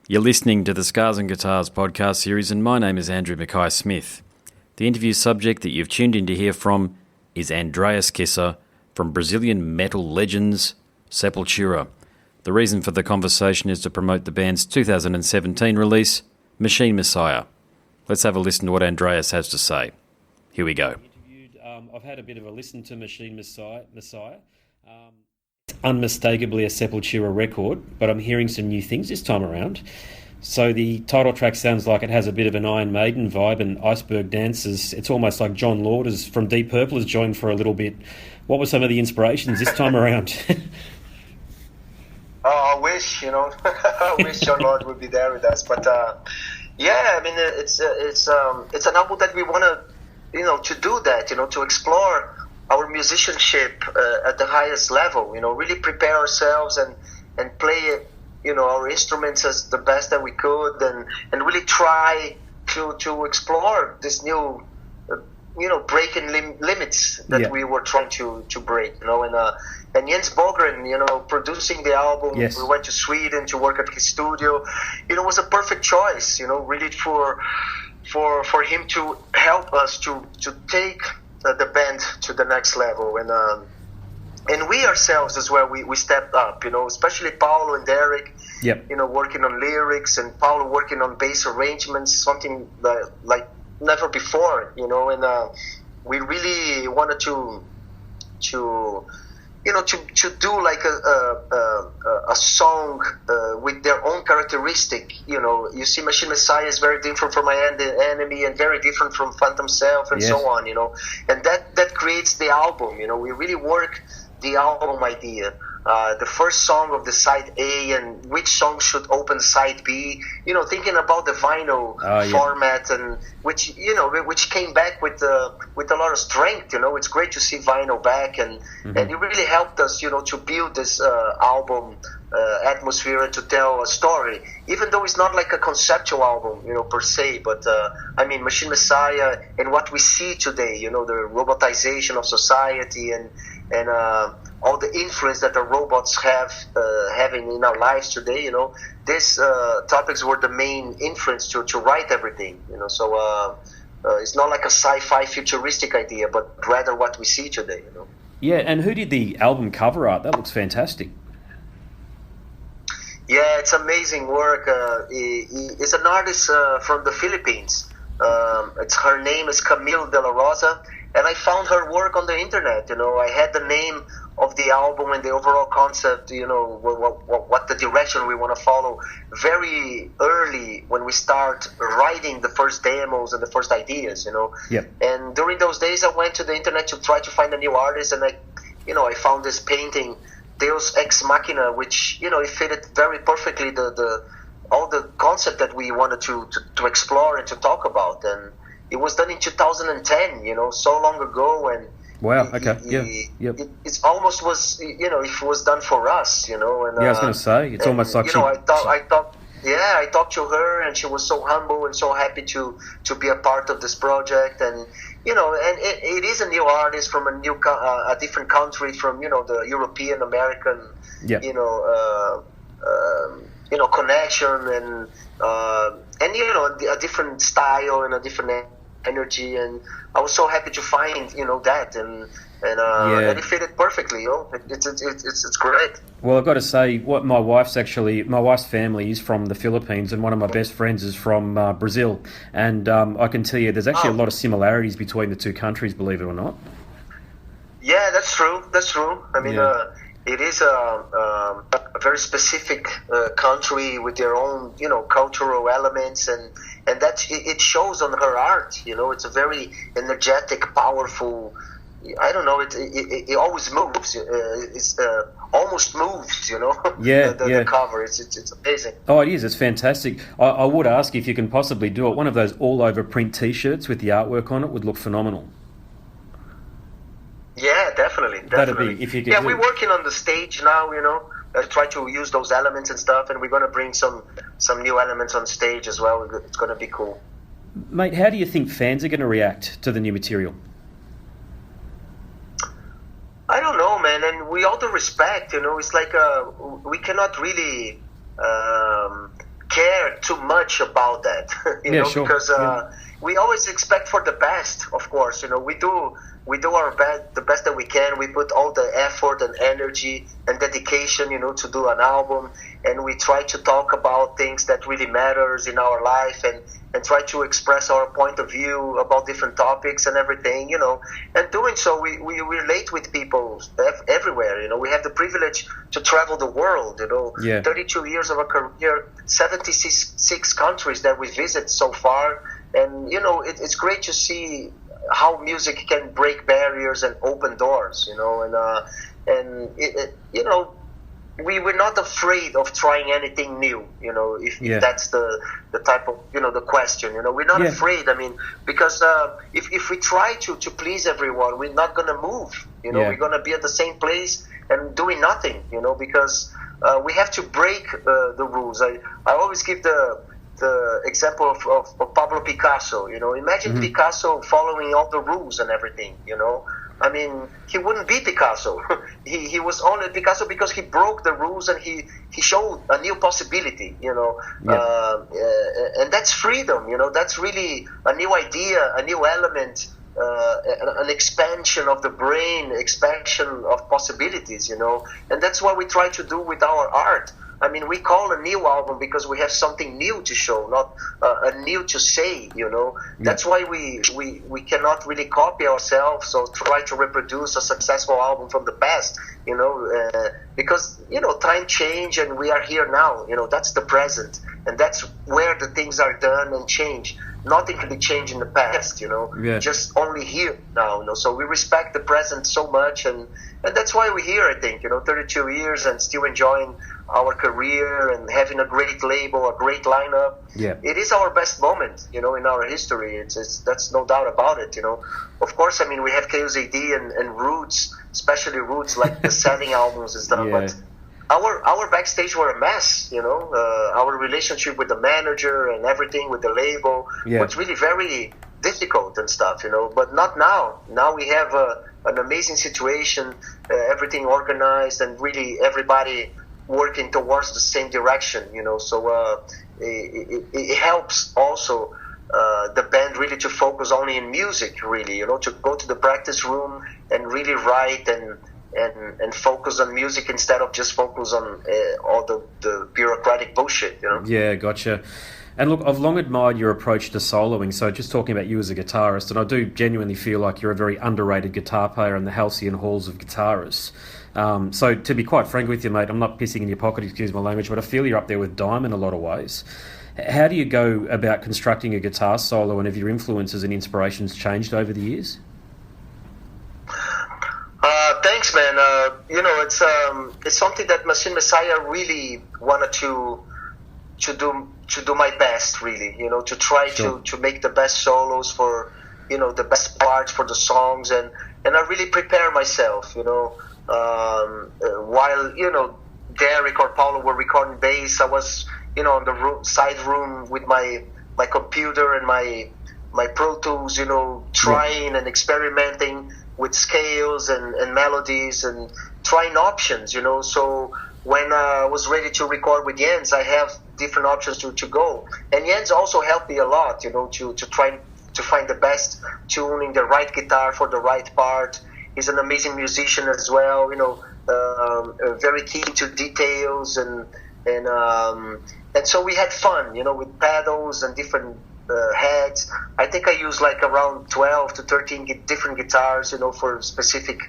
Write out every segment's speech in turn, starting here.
You're listening to the Scars and Guitars podcast series, and my name is Andrew Mackay-Smith. The interview subject that you've tuned in to hear from is Andreas from Brazilian metal legends Sepultura. The reason for the conversation is to promote the band's 2017 release, Machine Messiah. Let's have a listen to what Andreas has to say. Here we go. I've had a bit of a listen to Machine Messiah. It's unmistakably a Sepultura record, but I'm hearing some new things this time around. So the title track sounds like it has a bit of an Iron Maiden vibe, and Iceberg Dancers. It's almost like John Lord from Deep Purple has joined for a little bit. What were some of the inspirations this time around? I wish, I wish John Lord would be there with us. But yeah, I mean, it's an album that we want to do that, to explore our musicianship at the highest level, really prepare ourselves and play our instruments as the best that we could, and really try to explore this new breaking limits that we were trying to break, and Jens Bogren, producing the album. Yes. We went to Sweden to work at his studio. It was a perfect choice, really for him to help us to take the band to the next level, and we ourselves as well, we stepped up, especially Paulo and Derek, working on lyrics, and Paulo working on bass arrangements, something like never before, and we really wanted to do like a song with their own characteristic. You see, Machine Messiah is very different from My Enemy, and very different from Phantom Self, and so on. And that creates the album. We really work the album idea. The first song of the side A, and which song should open side B, thinking about the vinyl format, and which came back with a lot of strength. It's great to see vinyl back, and it really helped us, to build this album atmosphere and to tell a story, even though it's not like a conceptual album, per se. But I mean, Machine Messiah and what we see today, the robotization of society, and all the influence that the robots having in our lives today, these topics were the main influence to write everything, so it's not like a sci-fi futuristic idea, but rather what we see today, Yeah, and who did the album cover art? That looks fantastic. Yeah, it's amazing work. It's an artist from the Philippines. Her name is Camille De La Rosa, and I found her work on the internet. I had the name of the album and the overall concept, what the direction we want to follow very early when we start writing the first demos and the first ideas, Yep. And during those days, I went to the internet to try to find a new artist, and I found this painting, Deus Ex Machina, which, it fitted very perfectly all the concept that we wanted to explore and to talk about. And it was done in 2010, so long ago, and wow, okay, yep. It's almost was, it was done for us, and I was going to say, it's almost like I talked to her, and she was so humble and so happy to be a part of this project, and and it is a new artist from a different country, from the European American, connection, and a different style and a different energy, and I was so happy to find that, and it fitted perfectly. It's great. Well, I've got to say, my wife's family is from the Philippines, and one of my best friends is from Brazil, and I can tell you there's actually a lot of similarities between the two countries, believe it or not. Yeah, that's true. I mean, it is a very specific country with their own, cultural elements, and that it shows on her art. It's a very energetic, powerful. I don't know. It always moves. It's almost moves. The cover. It's amazing. Oh, it is. It's fantastic. I would ask if you can possibly do it. One of those all-over print T-shirts with the artwork on it would look phenomenal. Yeah, definitely. That'd be, if you could. Yeah, we're working on the stage now. Try to use those elements and stuff, and we're gonna bring some new elements on stage as well. It's gonna be cool. Mate, how do you think fans are going to react to the new material? I don't know, man. And with all the respect, it's like we cannot really care too much about that, Sure. because we always expect for the best. Of course, we do our the best that we can. We put all the effort and energy and dedication, to do an album, and we try to talk about things that really matters in our life, and try to express our point of view about different topics and everything, And doing so, we relate with people everywhere. We have the privilege to travel the world. 32 years of a career, 76 countries that we visit so far, and it's great to see how music can break barriers and open doors, we were not afraid of trying anything new, if that's the type of, the question, we're not afraid. Because if we try to please everyone, we're not going to move, we're going to be at the same place and doing nothing, because we have to break the rules. I always give the example of Pablo Picasso. Imagine Picasso following all the rules and everything. He wouldn't be Picasso. he was only Picasso because he broke the rules and he showed a new possibility. And that's freedom. That's really a new idea, a new element, an expansion of the brain, expansion of possibilities. And that's what we try to do with our art. We call a new album because we have something new to show, not a new to say, That's why we cannot really copy ourselves or try to reproduce a successful album from the past, because, time change and we are here now, that's the present. And that's where the things are done and change. Nothing can be changed in the past, just only here now, So we respect the present so much, and that's why we're here, I think, 32 years and still enjoying our career and having a great label, a great lineup. It is our best moment, in our history. That's no doubt about it, Of course, we have Chaos AD and Roots, especially Roots, like the selling albums and stuff, but our backstage were a mess, our relationship with the manager and everything with the label was really very difficult and stuff, but not now. Now we have an amazing situation, everything organized and really everybody working towards the same direction, so it helps also the band really to focus only in music, really, to go to the practice room and really write and focus on music instead of just focus on all the bureaucratic bullshit, Yeah, gotcha. And look, I've long admired your approach to soloing, so just talking about you as a guitarist, and I do genuinely feel like you're a very underrated guitar player in the halcyon halls of guitarists. So to be quite frank with you, mate, I'm not pissing in your pocket, excuse my language, but I feel you're up there with Dime in a lot of ways. How do you go about constructing a guitar solo, and have your influences and inspirations changed over the years? Thanks, man. It's something that Machine Messiah really wanted to do my best, really. To try to make the best solos for, the best parts for the songs, and I really prepare myself. While Derek or Paulo were recording bass, I was on the side room with my computer and my Pro Tools, trying and experimenting with scales and melodies and trying options, So when I was ready to record with Jens, I have different options to go. And Jens also helped me a lot, to try to find the best tuning, the right guitar for the right part. He's an amazing musician as well, very keen to details and so we had fun, with pedals and different heads. I think I used like around 12 to 13 different guitars, for specific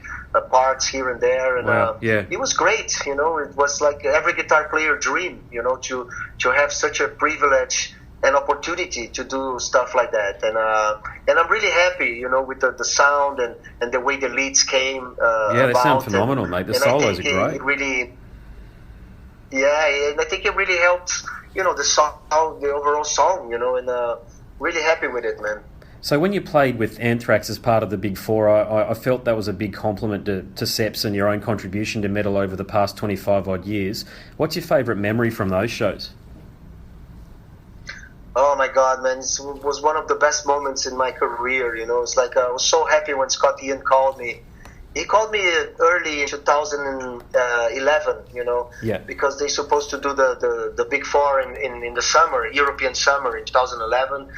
parts here and there, and it was great. It was like every guitar player dream, to have such a privilege an opportunity to do stuff like that, and I'm really happy, with the sound and the way the leads came. They sound phenomenal, mate. The solos are great. It really, and I think it really helped, the song, the overall song, and really happy with it, man. So when you played with Anthrax as part of the Big Four, I felt that was a big compliment to Seps and your own contribution to metal over the past 25 odd years. What's your favourite memory from those shows? Oh my God, man! It was one of the best moments in my career. It's like I was so happy when Scott Ian called me, he called me early in 2011, Yeah. because they're supposed to do the Big Four in the summer, European summer in 2011.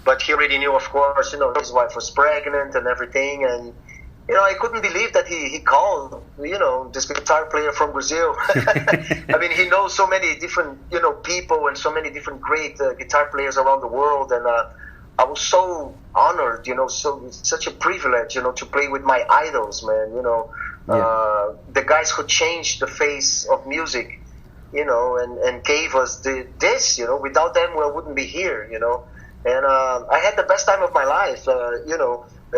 But he already knew, of course, his wife was pregnant and everything. And, I couldn't believe that he called, this guitar player from Brazil. I mean, he knows so many different, people and so many different great guitar players around the world. And I was so honored, so it's such a privilege, to play with my idols, man, the guys who changed the face of music, and gave us this, without them, we wouldn't be here, and I had the best time of my life,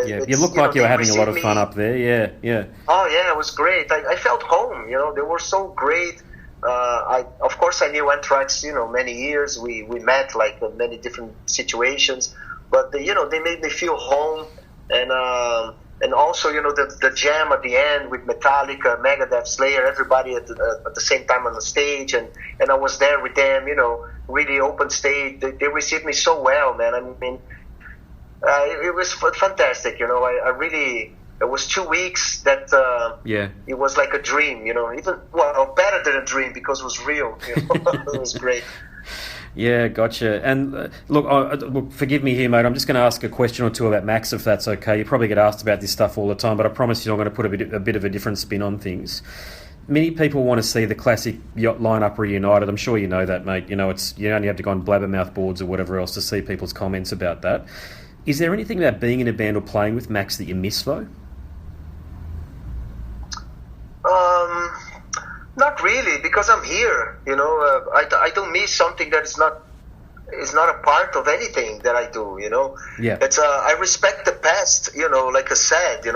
Yeah, you look like you were having a lot of fun up there, yeah. Oh, yeah, it was great. I felt home, they were so great. Of course, I knew Anthrax, many years. We met like in many different situations, but they made me feel home, and also the jam at the end with Metallica, Megadeth, Slayer, everybody at the same time on the stage, and I was there with them, really open stage. They received me so well, man. I mean, it was fantastic, I really. It was 2 weeks that it was like a dream, even better than a dream because it was real. It was great. Yeah, gotcha. And look, forgive me here, mate. I'm just going to ask a question or two about Max, if that's okay. You probably get asked about this stuff all the time, but I promise you I'm going to put a bit of a different spin on things. Many people want to see the classic yacht lineup reunited. I'm sure you know that, mate. You only have to go on blabbermouth boards or whatever else to see people's comments about that. Is there anything about being in a band or playing with Max that you miss, though? Not really, because I'm here. I don't miss something that is not a part of anything that I do. Yeah. It's I respect the past. Like I said,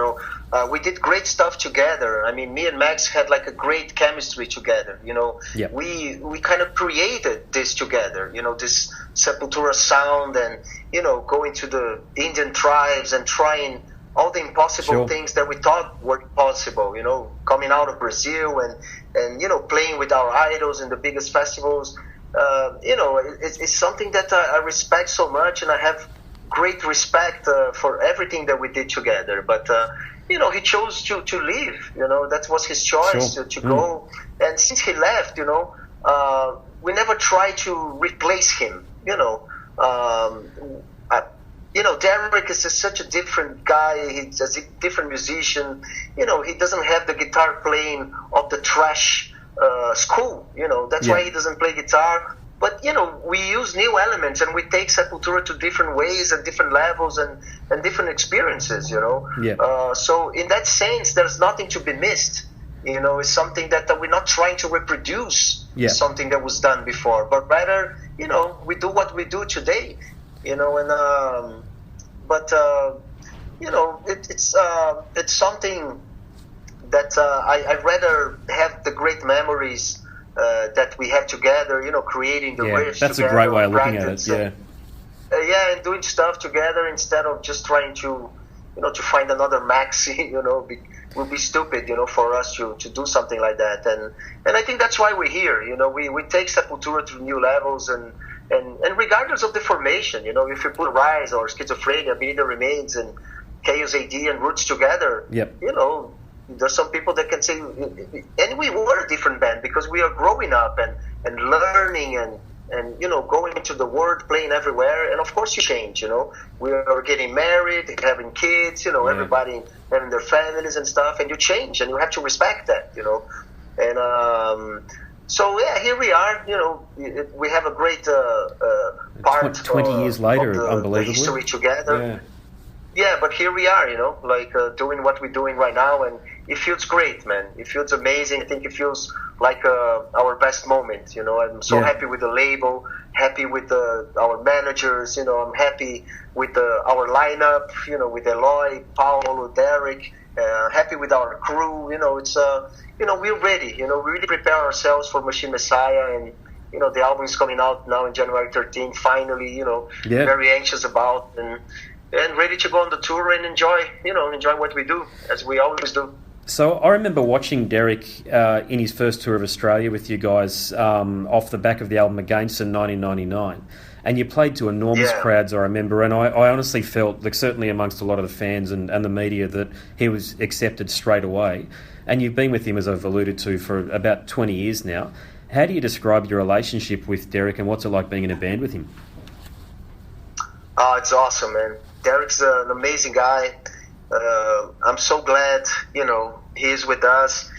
we did great stuff together. I mean, me and Max had like a great chemistry together. Yeah. We kind of created this together. This Sepultura sound, and going to the Indian tribes and trying all the impossible things that we thought were possible, coming out of Brazil and playing with our idols in the biggest festivals. It's something that I respect so much, and I have great respect for everything that we did together. But, he chose to leave, that was his choice to go. And since he left, we never tried to replace him, Derek is such a different guy. He's a different musician. He doesn't have the guitar playing of the thrash school. That's why he doesn't play guitar. But, we use new elements, and we take Sepultura to different ways and different levels and different experiences, So in that sense, there's nothing to be missed. It's something that we're not trying to reproduce something that was done before, but rather, we do what we do today. It's something that I'd rather have the great memories that we have together, creating the riffs that's together. A great way of looking at it, and doing stuff together instead of just trying to, to find another Maxi, would be stupid, for us to do something like that. And I think that's why we're here, we take Sepultura to new levels, and regardless of the formation, if you put Rise or Schizophrenia, Beneath the Remains, and Chaos AD and Roots together, there's some people that can say, and we were a different band because we are growing up and learning and going into the world, playing everywhere, and of course you change, we are getting married, having kids, everybody having their families and stuff, and you change, and you have to respect that, and so here we are. We have a great part. 20 years later, of the unbelievably, history together. Yeah, but here we are. Doing what we're doing right now, and it feels great, man. It feels amazing. I think it feels like our best moment. I'm so happy with the label, happy with our managers. I'm happy with our lineup. With Eloy, Paulo, Derek. Happy with our crew. It's we're ready. We really prepare ourselves for Machine Messiah, and the album is coming out now in January 13th. Finally, very anxious about and ready to go on the tour and enjoy what we do as we always do. So I remember watching Derek in his first tour of Australia with you guys off the back of the album Against in 1999. And you played to enormous crowds, I remember, and I honestly felt, like, certainly amongst a lot of the fans and the media, that he was accepted straight away. And you've been with him, as I've alluded to, for about 20 years now. How do you describe your relationship with Derek, and what's it like being in a band with him? Oh, it's awesome, man. Derek's an amazing guy. I'm so glad, he's with us.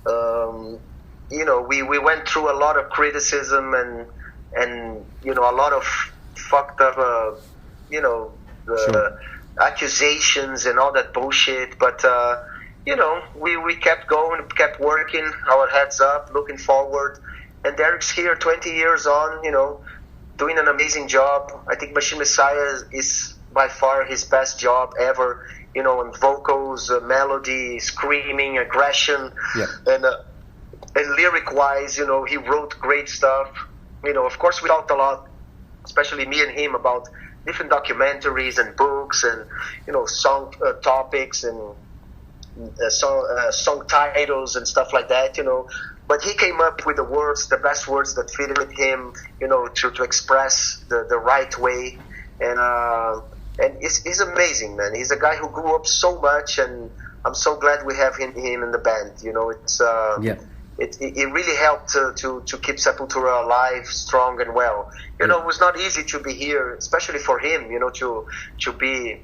We went through a lot of criticism and a lot of fucked up, accusations and all that bullshit. But, we kept going, kept working, our heads up, looking forward. And Derek's here 20 years on, doing an amazing job. I think Machine Messiah is by far his best job ever, in vocals, melody, screaming, aggression. Yeah. And lyric-wise, he wrote great stuff. Of course, we talked a lot, especially me and him, about different documentaries and books and, song topics and song titles and stuff like that, But he came up with the best words that fitted him, to express the right way. And he's amazing, man. He's a guy who grew up so much, and I'm so glad we have him in the band. It really helped to keep Sepultura alive, strong and well. It was not easy to be here, especially for him, to be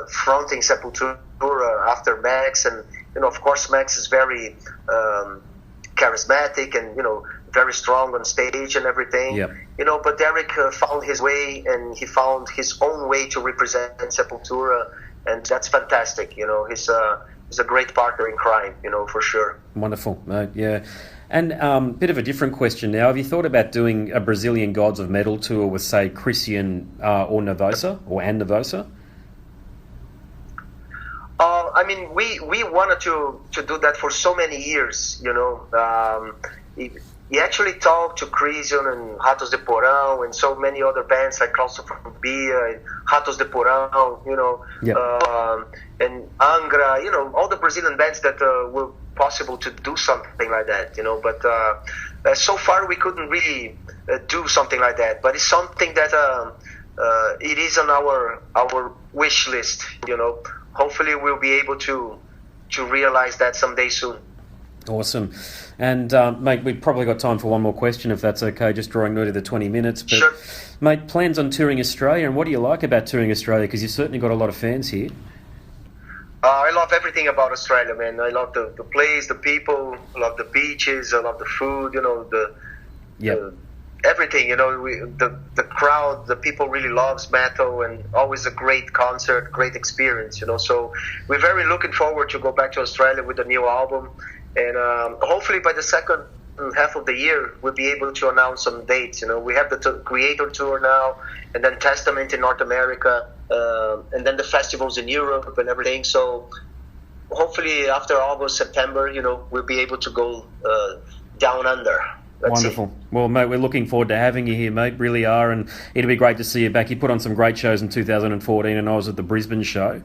fronting Sepultura after Max. And, of course, Max is very charismatic and, very strong on stage and everything. Yeah. But Derek found his way, and he found his own way to represent Sepultura, and that's fantastic. He's a great partner in crime, for sure. Wonderful, yeah. And bit of a different question now. Have you thought about doing a Brazilian Gods of Metal tour with, say, Christian or Nervosa, and Nervosa? We wanted to do that for so many years, He actually talked to Christian and Ratos de Porão and so many other bands like Claustrofobia and Ratos de Porão, and Angra, all the Brazilian bands that were possible to do something like that, But so far we couldn't really do something like that. But it's something that it is on our wish list, Hopefully we'll be able to realize that someday soon. Awesome. And, mate, we've probably got time for one more question, if that's okay, just drawing near to the 20 minutes. But, sure. Mate, plans on touring Australia, and what do you like about touring Australia? Because you've certainly got a lot of fans here. I love everything about Australia, man. I love the place, the people, I love the beaches, I love the food, everything, the crowd, the people really loves metal, and always a great concert, great experience, So we're very looking forward to go back to Australia with a new album. And hopefully by the second half of the year, we'll be able to announce some dates. We have the Creator Tour now, and then Testament in North America, and then the festivals in Europe and everything. So hopefully after August, September, we'll be able to go down under. Wonderful. Well, mate, we're looking forward to having you here, mate. Really are, and it'll be great to see you back. You put on some great shows in 2014, and I was at the Brisbane show.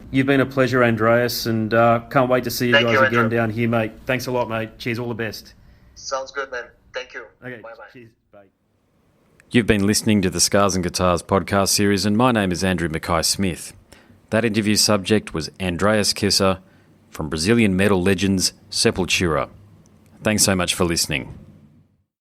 You've been a pleasure, Andreas, and can't wait to see you guys again down here, mate. Thanks a lot, mate. Cheers, all the best. Sounds good, man. Thank you. Okay, bye-bye. Cheers, bye. You've been listening to the Scars and Guitars podcast series, and my name is Andrew Mackay-Smith. That interview subject was Andreas Kisser from Brazilian metal legends Sepultura. Thanks so much for listening.